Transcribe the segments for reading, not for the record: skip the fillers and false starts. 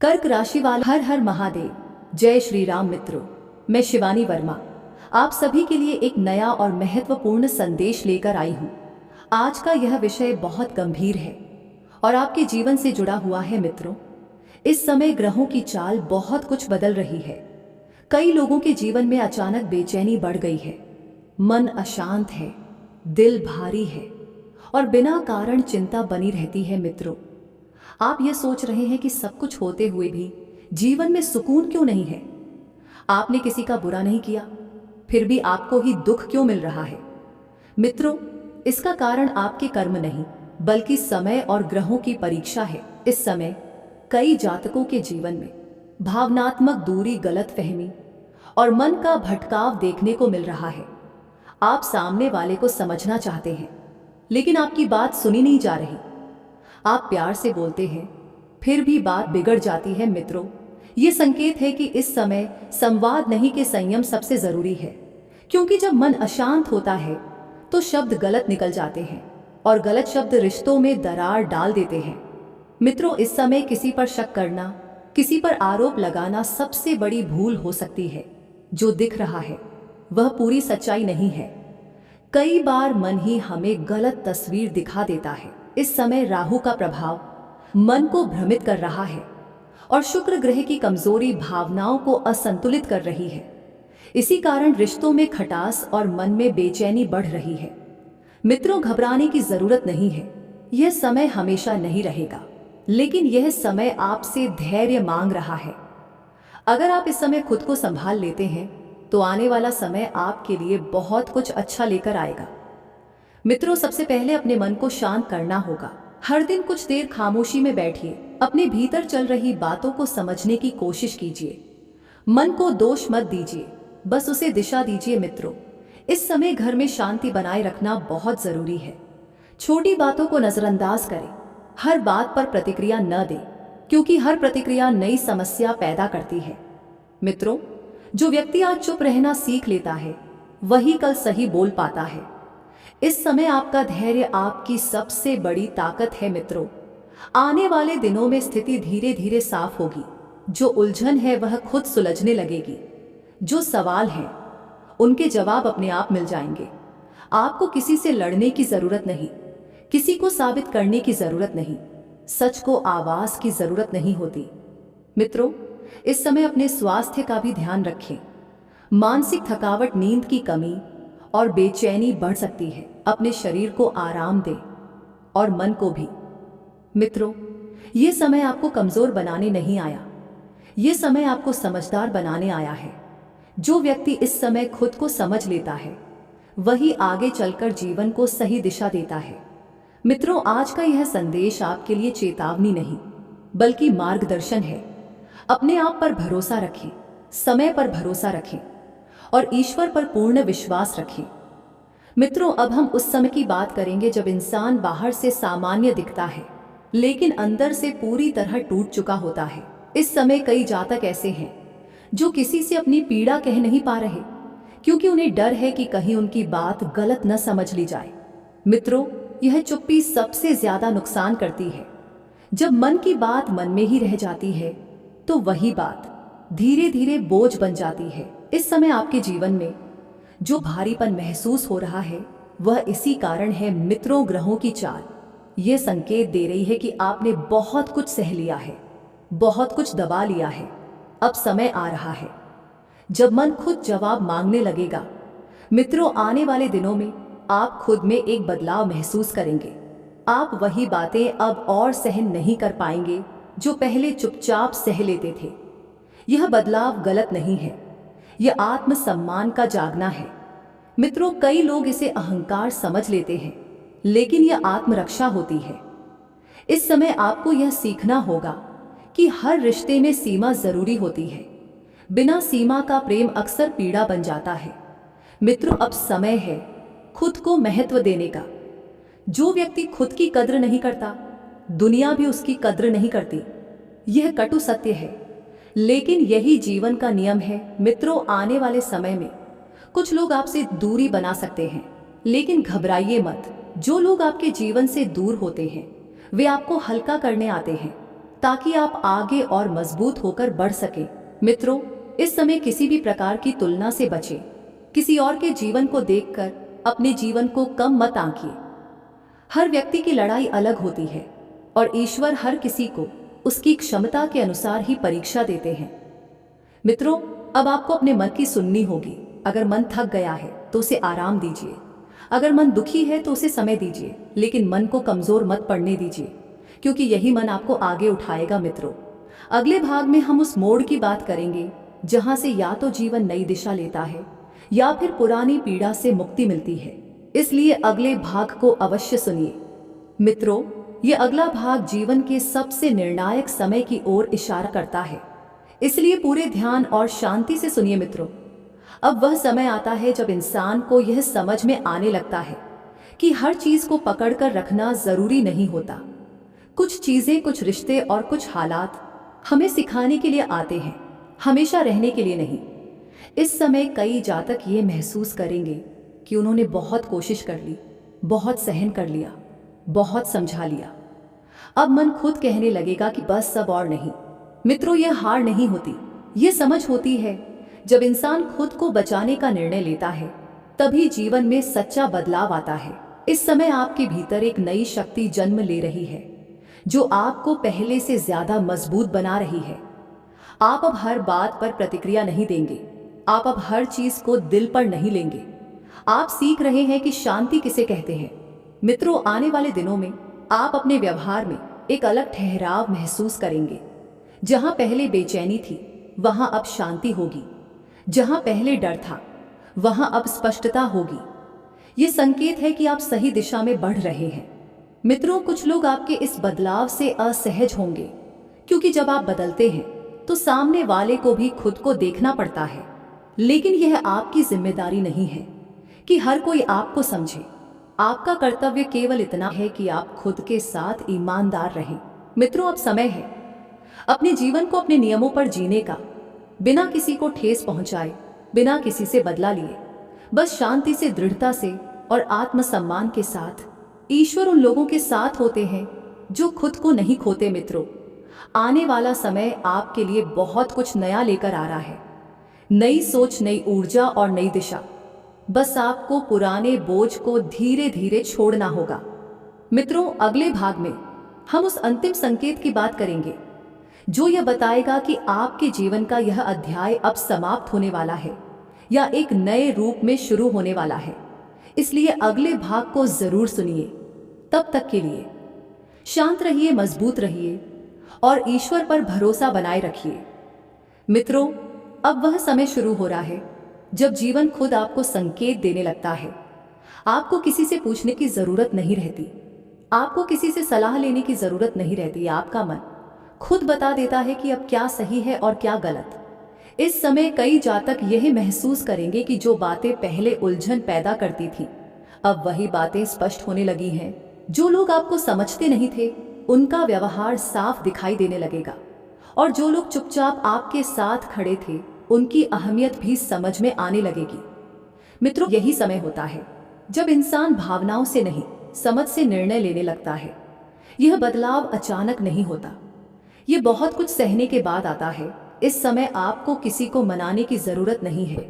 कर्क राशि वाले हर हर महादेव। जय श्री राम मित्रों, मैं शिवानी वर्मा आप सभी के लिए एक नया और महत्वपूर्ण संदेश लेकर आई हूँ। आज का यह विषय बहुत गंभीर है और आपके जीवन से जुड़ा हुआ है मित्रों। इस समय ग्रहों की चाल बहुत कुछ बदल रही है। कई लोगों के जीवन में अचानक बेचैनी बढ़ गई है, मन अशांत है, दिल भारी है और बिना कारण चिंता बनी रहती है मित्रों। आप ये सोच रहे हैं कि सब कुछ होते हुए भी जीवन में सुकून क्यों नहीं है। आपने किसी का बुरा नहीं किया, फिर भी आपको ही दुख क्यों मिल रहा है। मित्रों, इसका कारण आपके कर्म नहीं बल्कि समय और ग्रहों की परीक्षा है। इस समय कई जातकों के जीवन में भावनात्मक दूरी, गलतफहमी और मन का भटकाव देखने को मिल रहा है। आप सामने वाले को समझना चाहते हैं लेकिन आपकी बात सुनी नहीं जा रही। आप प्यार से बोलते हैं फिर भी बात बिगड़ जाती है मित्रों। ये संकेत है कि इस समय संवाद नहीं कि संयम सबसे जरूरी है, क्योंकि जब मन अशांत होता है तो शब्द गलत निकल जाते हैं और गलत शब्द रिश्तों में दरार डाल देते हैं। मित्रों, इस समय किसी पर शक करना, किसी पर आरोप लगाना सबसे बड़ी भूल हो सकती है। जो दिख रहा है वह पूरी सच्चाई नहीं है। कई बार मन ही हमें गलत तस्वीर दिखा देता है। इस समय राहु का प्रभाव मन को भ्रमित कर रहा है और शुक्र ग्रह की कमजोरी भावनाओं को असंतुलित कर रही है। इसी कारण रिश्तों में खटास और मन में बेचैनी बढ़ रही है। मित्रों, घबराने की जरूरत नहीं है। यह समय हमेशा नहीं रहेगा, लेकिन यह समय आपसे धैर्य मांग रहा है। अगर आप इस समय खुद को संभाल लेते हैं तो आने वाला समय आपके लिए बहुत कुछ अच्छा लेकर आएगा। मित्रों, सबसे पहले अपने मन को शांत करना होगा। हर दिन कुछ देर खामोशी में बैठिए, अपने भीतर चल रही बातों को समझने की कोशिश कीजिए। मन को दोष मत दीजिए, बस उसे दिशा दीजिए। मित्रों, इस समय घर में शांति बनाए रखना बहुत जरूरी है। छोटी बातों को नजरअंदाज करें, हर बात पर प्रतिक्रिया न दें, क्योंकि हर प्रतिक्रिया नई समस्या पैदा करती है। मित्रों, जो व्यक्ति आज चुप रहना सीख लेता है वही कल सही बोल पाता है। इस समय आपका धैर्य आपकी सबसे बड़ी ताकत है। मित्रों, आने वाले दिनों में स्थिति धीरे धीरे साफ होगी। जो उलझन है वह खुद सुलझने लगेगी। जो सवाल हैं उनके जवाब अपने आप मिल जाएंगे। आपको किसी से लड़ने की जरूरत नहीं, किसी को साबित करने की जरूरत नहीं, सच को आवाज की जरूरत नहीं होती। मित्रों, इस समय अपने स्वास्थ्य का भी ध्यान रखें। मानसिक थकावट, नींद की कमी और बेचैनी बढ़ सकती है। अपने शरीर को आराम दें और मन को भी। मित्रों, ये समय आपको कमजोर बनाने नहीं आया, ये समय आपको समझदार बनाने आया है। जो व्यक्ति इस समय खुद को समझ लेता है वही आगे चलकर जीवन को सही दिशा देता है। मित्रों, आज का यह संदेश आपके लिए चेतावनी नहीं बल्कि मार्गदर्शन है। अपने आप पर भरोसा रखें, समय पर भरोसा रखें और ईश्वर पर पूर्ण विश्वास रखें। मित्रों, अब हम उस समय की बात करेंगे जब इंसान बाहर से सामान्य दिखता है लेकिन अंदर से पूरी तरह टूट चुका होता है। इस समय कई जातक ऐसे हैं जो किसी से अपनी पीड़ा कह नहीं पा रहे, क्योंकि उन्हें डर है कि कहीं उनकी बात गलत न समझ ली जाए। मित्रों, यह चुप्पी सबसे ज्यादा नुकसान करती है। जब मन की बात मन में ही रह जाती है तो वही बात धीरे धीरे बोझ बन जाती है। इस समय आपके जीवन में जो भारीपन महसूस हो रहा है वह इसी कारण है। मित्रों, ग्रहों की चाल ये संकेत दे रही है कि आपने बहुत कुछ सह लिया है, बहुत कुछ दबा लिया है। अब समय आ रहा है जब मन खुद जवाब मांगने लगेगा। मित्रों, आने वाले दिनों में आप खुद में एक बदलाव महसूस करेंगे। आप वही बातें अब और सहन नहीं कर पाएंगे जो पहले चुपचाप सह लेते थे। यह बदलाव गलत नहीं है, यह आत्मसम्मान का जागना है। मित्रों, कई लोग इसे अहंकार समझ लेते हैं लेकिन यह आत्मरक्षा होती है। इस समय आपको यह सीखना होगा कि हर रिश्ते में सीमा जरूरी होती है। बिना सीमा का प्रेम अक्सर पीड़ा बन जाता है। मित्रों, अब समय है खुद को महत्व देने का। जो व्यक्ति खुद की कद्र नहीं करता दुनिया भी उसकी कद्र नहीं करती। यह कटु सत्य है, लेकिन यही जीवन का नियम है। मित्रों, आने वाले समय में कुछ लोग आपसे दूरी बना सकते हैं, लेकिन घबराइए मत। जो लोग आपके जीवन से दूर होते हैं वे आपको हल्का करने आते हैं। ताकि आप आगे और मजबूत होकर बढ़ सकें। मित्रों, इस समय किसी भी प्रकार की तुलना से बचें। किसी और के जीवन को देखकर अपने जीवन को कम मत आंकिए। हर व्यक्ति की लड़ाई अलग होती है और ईश्वर हर किसी को उसकी क्षमता के अनुसार ही परीक्षा देते हैं। मित्रों, अब आपको अपने मन की सुननी होगी। अगर मन थक गया है तो उसे आराम दीजिए। अगर मन दुखी है तो उसे समय दीजिए, लेकिन मन को कमजोर मत पड़ने दीजिए, क्योंकि यही मन आपको आगे उठाएगा। मित्रों, अगले भाग में हम उस मोड़ की बात करेंगे जहां से या तो जीवन नई दिशा लेता है या फिर पुरानी पीड़ा से मुक्ति मिलती है। इसलिए अगले भाग को अवश्य सुनिए। मित्रों, ये अगला भाग जीवन के सबसे निर्णायक समय की ओर इशारा करता है, इसलिए पूरे ध्यान और शांति से सुनिए। मित्रों, अब वह समय आता है जब इंसान को यह समझ में आने लगता है कि हर चीज को पकड़कर रखना जरूरी नहीं होता। कुछ चीजें, कुछ रिश्ते और कुछ हालात हमें सिखाने के लिए आते हैं, हमेशा रहने के लिए नहीं। इस समय कई जातक ये महसूस करेंगे कि उन्होंने बहुत कोशिश कर ली, बहुत सहन कर लिया, बहुत समझा लिया। अब मन खुद कहने लगेगा कि बस अब और नहीं। मित्रों, यह हार नहीं होती, यह समझ होती है। जब इंसान खुद को बचाने का निर्णय लेता है तभी जीवन में सच्चा बदलाव आता है। इस समय आपके भीतर एक नई शक्ति जन्म ले रही है जो आपको पहले से ज्यादा मजबूत बना रही है। आप अब हर बात पर प्रतिक्रिया नहीं देंगे, आप अब हर चीज को दिल पर नहीं लेंगे। आप सीख रहे हैं कि शांति किसे कहते हैं। मित्रों, आने वाले दिनों में आप अपने व्यवहार में एक अलग ठहराव महसूस करेंगे। जहां पहले बेचैनी थी वहां अब शांति होगी, जहां पहले डर था वहां अब स्पष्टता होगी। ये संकेत है कि आप सही दिशा में बढ़ रहे हैं। मित्रों, कुछ लोग आपके इस बदलाव से असहज होंगे, क्योंकि जब आप बदलते हैं तो सामने वाले को भी खुद को देखना पड़ता है। लेकिन यह आपकी जिम्मेदारी नहीं है कि हर कोई आपको समझे। आपका कर्तव्य केवल इतना है कि आप खुद के साथ ईमानदार रहें। मित्रों, अब समय है अपने जीवन को अपने नियमों पर जीने का, बिना किसी को ठेस पहुंचाए, बिना किसी से बदला लिए, बस शांति से, दृढ़ता से और आत्मसम्मान के साथ। ईश्वर उन लोगों के साथ होते हैं जो खुद को नहीं खोते। मित्रों, आने वाला समय आपके लिए बहुत कुछ नया लेकर आ रहा है। नई सोच, नई ऊर्जा और नई दिशा। बस आपको पुराने बोझ को धीरे धीरे छोड़ना होगा। मित्रों, अगले भाग में हम उस अंतिम संकेत की बात करेंगे जो यह बताएगा कि आपके जीवन का यह अध्याय अब समाप्त होने वाला है या एक नए रूप में शुरू होने वाला है। इसलिए अगले भाग को जरूर सुनिए। तब तक के लिए शांत रहिए, मजबूत रहिए और ईश्वर पर भरोसा बनाए रखिए। मित्रों, अब वह समय शुरू हो रहा है जब जीवन खुद आपको संकेत देने लगता है। आपको किसी से पूछने की जरूरत नहीं रहती, आपको किसी से सलाह लेने की जरूरत नहीं रहती। आपका मन खुद बता देता है कि अब क्या सही है और क्या गलत। इस समय कई जातक यह महसूस करेंगे कि जो बातें पहले उलझन पैदा करती थी अब वही बातें स्पष्ट होने लगी हैं। जो लोग आपको समझते नहीं थे उनका व्यवहार साफ दिखाई देने लगेगा, और जो लोग चुपचाप आपके साथ खड़े थे उनकी अहमियत भी समझ में आने लगेगी। मित्रों, यही समय होता है जब इंसान भावनाओं से नहीं, समझ से निर्णय लेने लगता है। यह बदलाव अचानक नहीं होता, ये बहुत कुछ सहने के बाद आता है। इस समय आपको किसी को मनाने की जरूरत नहीं है,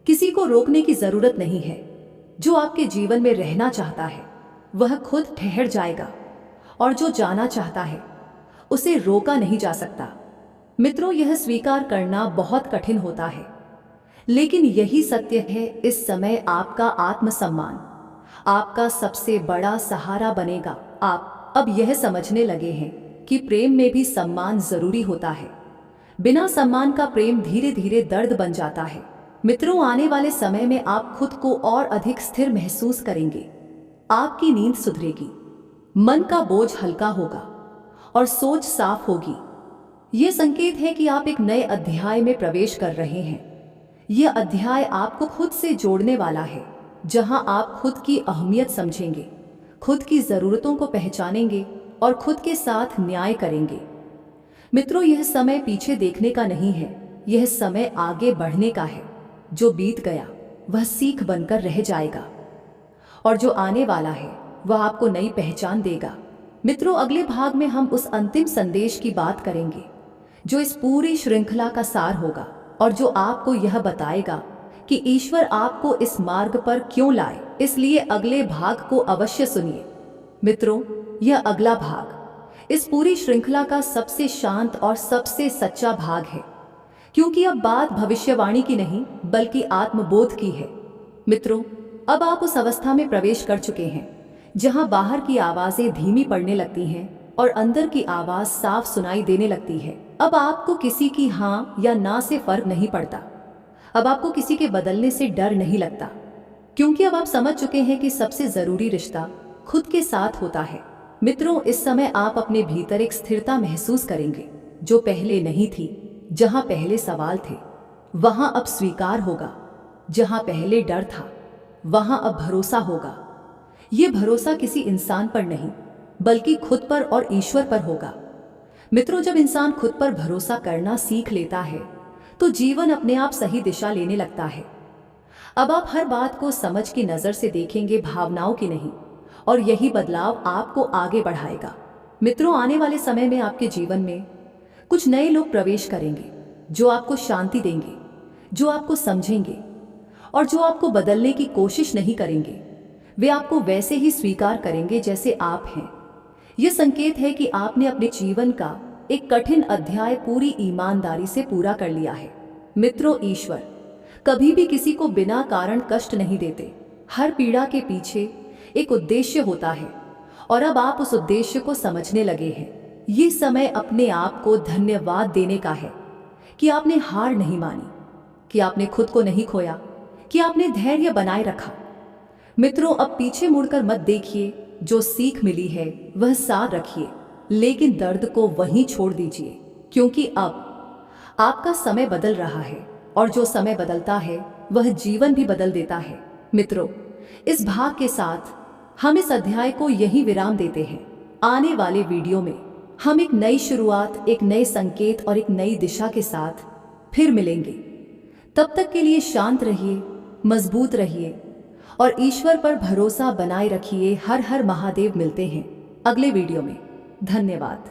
किसी को रोकने की जरूरत नहीं है। जो आपके जीवन में रहना चाहता है वह खुद ठहर जाएगा, और जो जाना चाहता है उसे रोका नहीं जा सकता। मित्रों, यह स्वीकार करना बहुत कठिन होता है, लेकिन यही सत्य है। इस समय आपका आत्मसम्मान आपका सबसे बड़ा सहारा बनेगा। आप अब यह समझने लगे हैं कि प्रेम में भी सम्मान जरूरी होता है। बिना सम्मान का प्रेम धीरे धीरे दर्द बन जाता है। मित्रों, आने वाले समय में आप खुद को और अधिक स्थिर महसूस करेंगे। आपकी नींद सुधरेगी, मन का बोझ हल्का होगा और सोच साफ होगी। यह संकेत है कि आप एक नए अध्याय में प्रवेश कर रहे हैं। यह अध्याय आपको खुद से जोड़ने वाला है, जहां आप खुद की अहमियत समझेंगे, खुद की जरूरतों को पहचानेंगे और खुद के साथ न्याय करेंगे। मित्रों, यह समय पीछे देखने का नहीं है, यह समय आगे बढ़ने का है। जो बीत गया वह सीख बनकर रह जाएगा, और जो आने वाला है वह आपको नई पहचान देगा। मित्रों, अगले भाग में हम उस अंतिम संदेश की बात करेंगे जो इस पूरी श्रृंखला का सार होगा और जो आपको यह बताएगा कि ईश्वर आपको इस मार्ग पर क्यों लाए। इसलिए अगले भाग को अवश्य सुनिए। मित्रों, यह अगला भाग इस पूरी श्रृंखला का सबसे शांत और सबसे सच्चा भाग है, क्योंकि अब बात भविष्यवाणी की नहीं बल्कि आत्मबोध की है। मित्रों, अब आप उस अवस्था में प्रवेश कर चुके हैं जहां बाहर की आवाजें धीमी पड़ने लगती हैं और अंदर की आवाज साफ सुनाई देने लगती है। अब आपको किसी की हाँ या ना से फर्क नहीं पड़ता। अब आपको किसी के बदलने से डर नहीं लगता, क्योंकि अब आप समझ चुके हैं कि सबसे जरूरी रिश्ता खुद के साथ होता है। मित्रों, इस समय आप अपने भीतर एक स्थिरता महसूस करेंगे जो पहले नहीं थी। जहां पहले सवाल थे वहां अब स्वीकार होगा, जहां पहले डर था वहां अब भरोसा होगा। ये भरोसा किसी इंसान पर नहीं बल्कि खुद पर और ईश्वर पर होगा। मित्रों, जब इंसान खुद पर भरोसा करना सीख लेता है तो जीवन अपने आप सही दिशा लेने लगता है। अब आप हर बात को समझ की नजर से देखेंगे, भावनाओं की नहीं, और यही बदलाव आपको आगे बढ़ाएगा। मित्रों, आने वाले समय में आपके जीवन में कुछ नए लोग प्रवेश करेंगे जो आपको शांति देंगे, जो आपको समझेंगे और जो आपको बदलने की कोशिश नहीं करेंगे। वे आपको वैसे ही स्वीकार करेंगे जैसे आप हैं। यह संकेत है कि आपने अपने जीवन का एक कठिन अध्याय पूरी ईमानदारी से पूरा कर लिया है। मित्रों, ईश्वर कभी भी किसी को बिना कारण कष्ट नहीं देते। हर पीड़ा के पीछे एक उद्देश्य होता है और अब आप उस उद्देश्य को समझने लगे हैं। ये समय अपने आप को धन्यवाद देने का है कि आपने हार नहीं मानी, कि आपने खुद को नहीं खोया, कि आपने धैर्य बनाए रखा। मित्रों, अब पीछे मुड़कर मत देखिए। जो सीख मिली है वह साथ रखिए, लेकिन दर्द को वहीं छोड़ दीजिए, क्योंकि अब आपका समय बदल रहा है और जो समय बदलता है वह जीवन भी बदल देता है। मित्रों, इस भाग के साथ हम इस अध्याय को यहीं विराम देते हैं। आने वाले वीडियो में हम एक नई शुरुआत, एक नए संकेत और एक नई दिशा के साथ फिर मिलेंगे। तब तक के लिए शांत रहिए, मजबूत रहिए और ईश्वर पर भरोसा बनाए रखिए। हर हर महादेव। मिलते हैं अगले वीडियो में। धन्यवाद।